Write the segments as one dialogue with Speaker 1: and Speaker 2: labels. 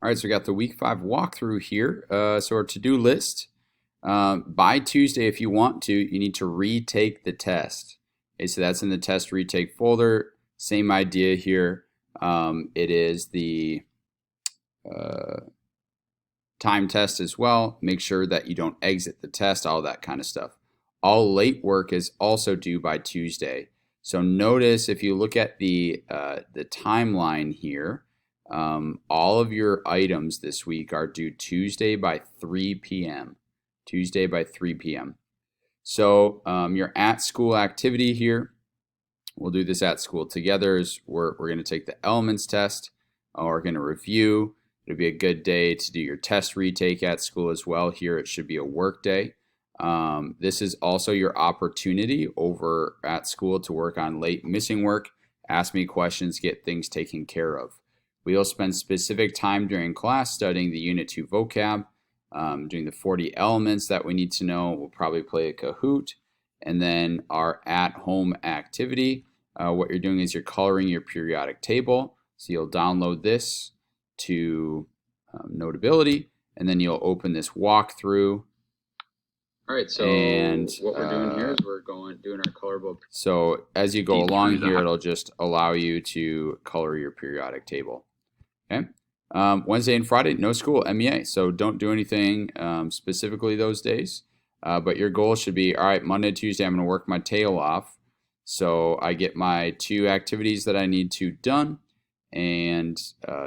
Speaker 1: All right, so we got the week 5 walkthrough here. So our to-do list, by Tuesday, if you want to, you need to retake the test. Okay, so that's in the test retake folder. Same idea here. It is the time test as well. Make sure that you don't exit the test, all that kind of stuff. All late work is also due by Tuesday. So notice if you look at the timeline here, all of your items this week are due Tuesday by 3 p.m. Tuesday by 3 p.m. So your at school activity here, we'll do this at school together, is we're going to take the elements test. We're going to review. It'll be a good day to do your test retake at school as well. Here it should be a work day. This is also your opportunity over at school to work on late missing work, ask me questions, get things taken care of. We'll spend specific time during class studying the Unit 2 vocab, doing the 40 elements that we need to know. We'll probably play a Kahoot. And then our at-home activity, what you're doing is you're coloring your periodic table. So you'll download this to Notability, and then you'll open this walkthrough. All right, so what we're doing here is we're doing our colorable. So as you go along here, it'll just allow you to color your periodic table. Okay. Wednesday and Friday, no school, MEA. So don't do anything specifically those days. But your goal should be, all right, Monday, Tuesday, I'm going to work my tail off. So I get my 2 activities that I need to done and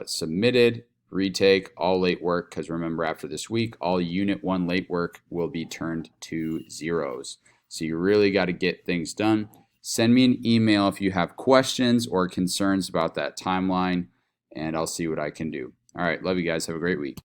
Speaker 1: submitted. Retake all late work, because remember, after this week, all Unit 1 late work will be turned to zeros. So you really got to get things done. Send me an email if you have questions or concerns about that timeline, and I'll see what I can do. All right, love you guys. Have a great week.